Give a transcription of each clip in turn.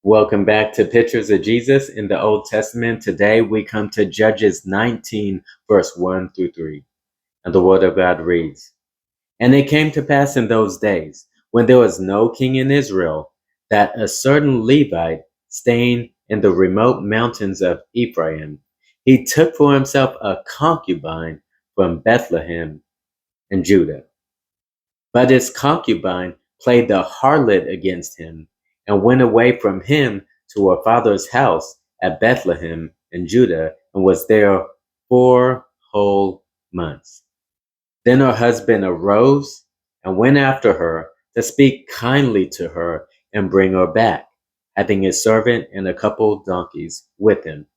Welcome back to Pictures of Jesus in the Old Testament. Today we come to Judges 19, verse 1 through 3. And the Word of God reads, And it came to pass in those days, when there was no king in Israel, that a certain Levite, staying in the remote mountains of Ephraim, he took for himself a concubine from Bethlehem in Judah. But his concubine played the harlot against him, and went away from him to her father's house at Bethlehem in Judah, and was there 4 whole months. Then her husband arose and went after her to speak kindly to her and bring her back, having his servant and a couple donkeys with him.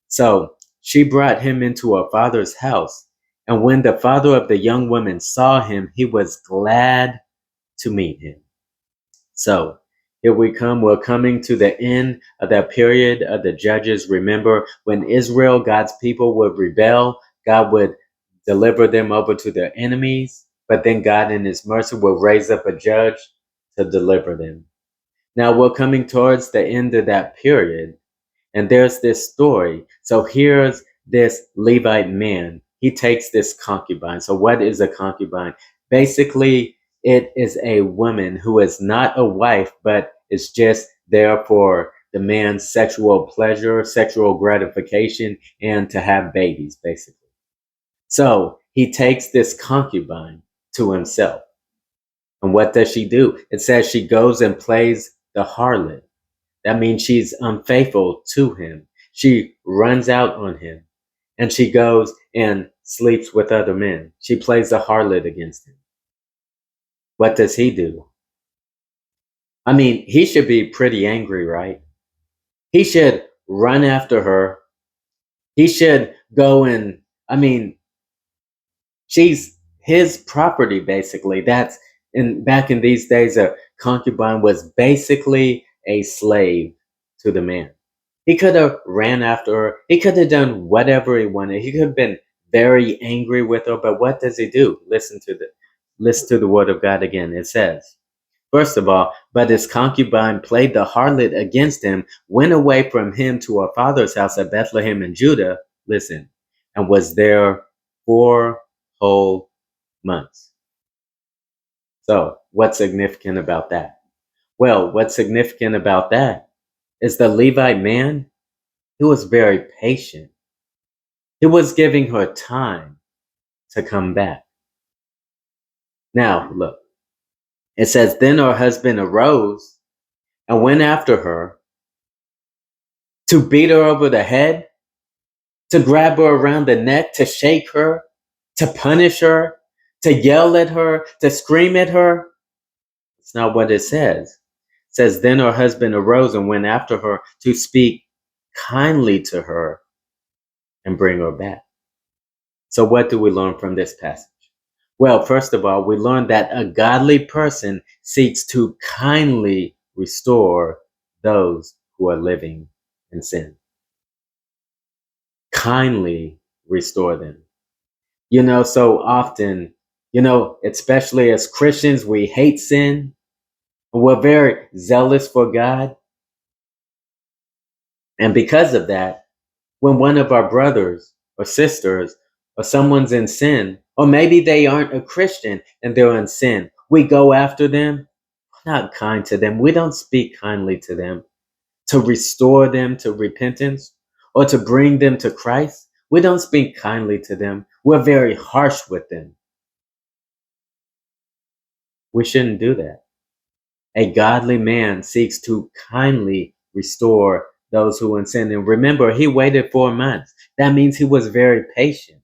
So she brought him into her father's house, and when the father of the young woman saw him, he was glad to meet him. So here we come. We're coming to the end of that period of the judges. Remember, when Israel, God's people, would rebel, God would deliver them over to their enemies, but then God in his mercy will raise up a judge to deliver them. Now we're coming towards the end of that period, and there's this story. So here's this Levite man. He takes this concubine. So what is a concubine? Basically, it is a woman who is not a wife, but is just there for the man's sexual pleasure, sexual gratification, and to have babies, basically. So he takes this concubine to himself. And what does she do? It says she goes and plays the harlot. That means she's unfaithful to him. She runs out on him, and she goes and sleeps with other men. She plays the harlot against him. What does he do? I mean, he should be pretty angry, right? He should run after her. He should go and, I mean, she's his property, basically. Back in these days, a concubine was basically a slave to the man. He could have ran after her. He could have done whatever he wanted. He could have been very angry with her, but what does he do? Listen to the word of God again. It says, first of all, but his concubine played the harlot against him, went away from him to her father's house at Bethlehem in Judah, listen, and was there 4 whole months. So, what's significant about that? Well, what's significant about that is the Levite man, he was very patient. He was giving her time to come back. Now, look, it says, then her husband arose and went after her to beat her over the head, to grab her around the neck, to shake her, to punish her, to yell at her, to scream at her. It's not what it says. It says, then her husband arose and went after her to speak kindly to her and bring her back. So what do we learn from this passage? Well, first of all, we learn that a godly person seeks to kindly restore those who are living in sin. Kindly restore them. So often, especially as Christians, we hate sin. We're very zealous for God. And because of that, when one of our brothers or sisters or someone's in sin, or maybe they aren't a Christian and they're in sin, we go after them. We're not kind to them. We don't speak kindly to them to restore them to repentance or to bring them to Christ. We don't speak kindly to them. We're very harsh with them. We shouldn't do that. A godly man seeks to kindly restore those who are in sin. And remember, he waited 4 months. That means he was very patient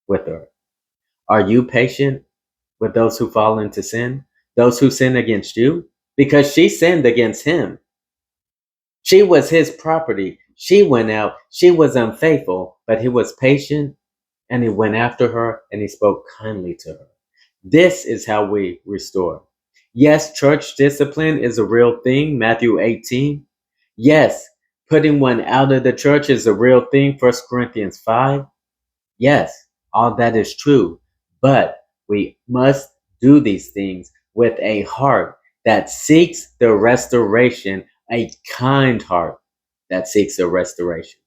with her. Are you patient with those who fall into sin? Those who sin against you? Because she sinned against him. She was his property. She went out. She was unfaithful, but he was patient and he went after her and he spoke kindly to her. This is how we restore. Yes, church discipline is a real thing, Matthew 18. Yes, putting one out of the church is a real thing, 1 Corinthians 5. Yes, all that is true, but we must do these things with a heart that seeks the restoration a kind heart that seeks a restoration.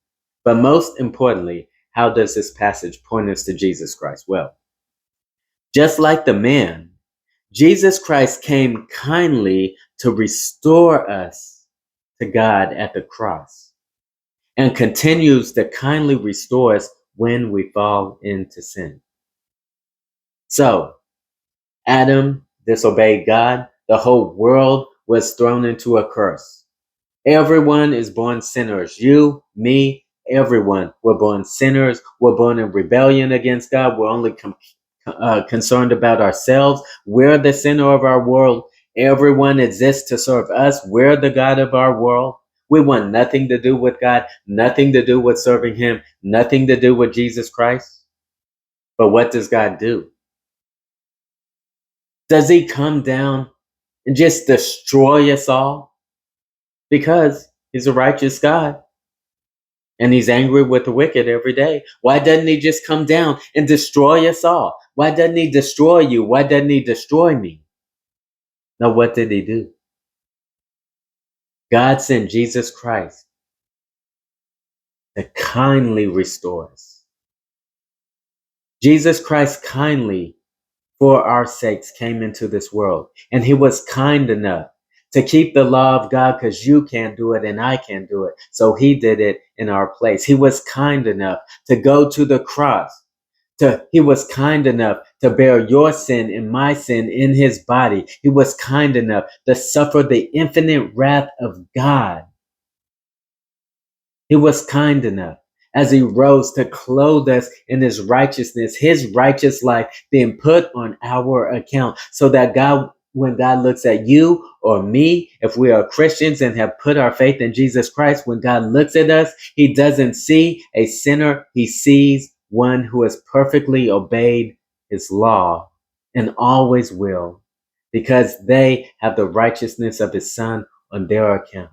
But most importantly, how does this passage point us to Jesus Christ? Well, just like the man, Jesus Christ came kindly to restore us to God at the cross and continues to kindly restore us when we fall into sin. So, Adam disobeyed God, the whole world was thrown into a curse. Everyone is born sinners. You, me, everyone. We're born sinners. We're born in rebellion against God. We're only concerned about ourselves. We're the center of our world. Everyone exists to serve us. We're the God of our world. We want nothing to do with God, nothing to do with serving Him, nothing to do with Jesus Christ. But what does God do? Does He come down and just destroy us all? Because He's a righteous God. And He's angry with the wicked every day. Why doesn't He just come down and destroy us all? Why doesn't He destroy you? Why doesn't He destroy me? Now, what did He do? God sent Jesus Christ to kindly restore us. Jesus Christ kindly, for our sakes, came into this world. And He was kind enough to keep the law of God, because you can't do it and I can't do it. So He did it in our place. He was kind enough to go to the cross. He was kind enough to bear your sin and my sin in His body. He was kind enough to suffer the infinite wrath of God. He was kind enough as He rose to clothe us in His righteousness, His righteous life being put on our account, so that God, when God looks at you or me, if we are Christians and have put our faith in Jesus Christ, when God looks at us, He doesn't see a sinner. He sees one who has perfectly obeyed His law and always will, because they have the righteousness of His Son on their account.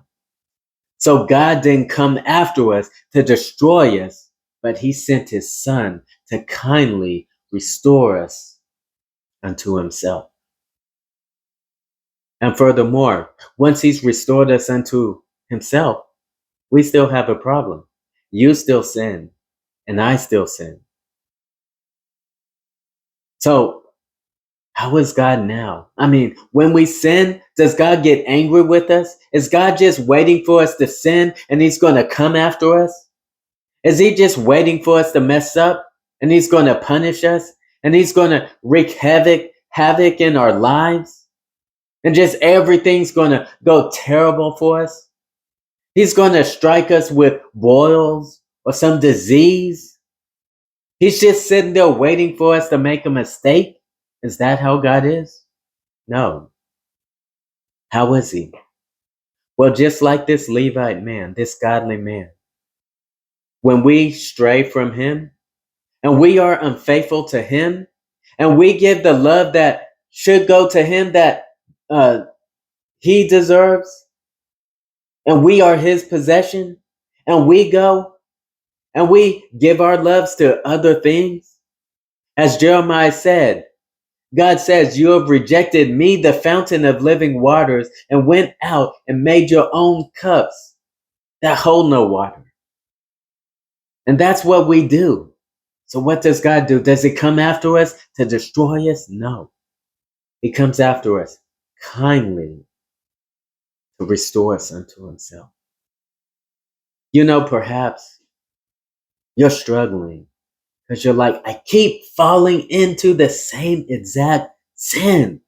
So God didn't come after us to destroy us, but He sent His Son to kindly restore us unto Himself. And furthermore, once He's restored us unto Himself, we still have a problem. You still sin, and I still sin. So how is God now? I mean, when we sin, does God get angry with us? Is God just waiting for us to sin and He's going to come after us? Is He just waiting for us to mess up and He's going to punish us and He's going to wreak havoc in our lives and just everything's going to go terrible for us? He's going to strike us with boils or some disease. He's just sitting there waiting for us to make a mistake. Is that how God is? No. How is He? Well, just like this Levite man, this godly man, when we stray from Him, and we are unfaithful to Him, and we give the love that should go to Him that He deserves, and we are His possession, and we go and we give our loves to other things, as Jeremiah said, God says, you have rejected me, the fountain of living waters, and went out and made your own cups that hold no water. And that's what we do. So what does God do? Does He come after us to destroy us? No. He comes after us kindly to restore us unto Himself. You know, perhaps you're struggling because you're like, I keep falling into the same exact sin.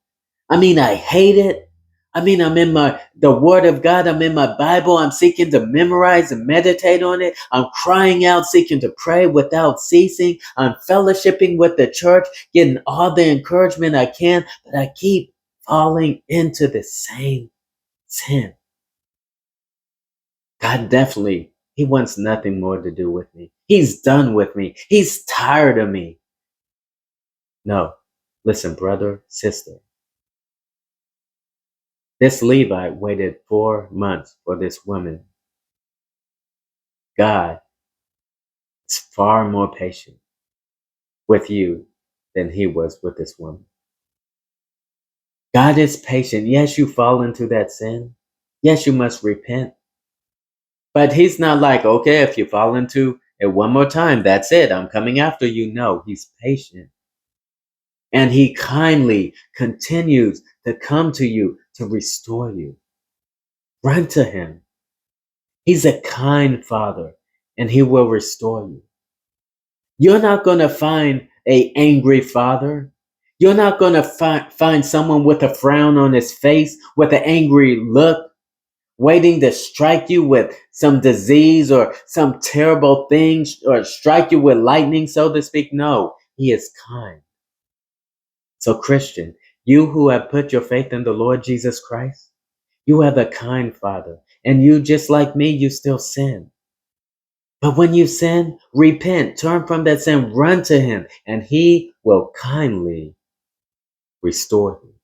I mean, I hate it. I mean, I'm in the Word of God. I'm in my Bible. I'm seeking to memorize and meditate on it. I'm crying out, seeking to pray without ceasing. I'm fellowshipping with the church, getting all the encouragement I can, but I keep falling into the same sin. God definitely, He wants nothing more to do with me. He's done with me. He's tired of me. No, listen, brother, sister. This Levite waited 4 months for this woman. God is far more patient with you than He was with this woman. God is patient. Yes, you fall into that sin. Yes, you must repent. But he's not like, okay, if you fall into it one more time, that's it. I'm coming after you. No, he's patient. And he kindly continues to come to you to restore you. Run to him. He's a kind father and he will restore you. You're not going to find a angry father. You're not going to find someone with a frown on his face, with an angry look, waiting to strike you with some disease or some terrible thing, or strike you with lightning, so to speak. No, he is kind. So, Christian, you who have put your faith in the Lord Jesus Christ, you have a kind Father. And you, just like me, you still sin. But when you sin, repent, turn from that sin, run to him, and he will kindly restore you.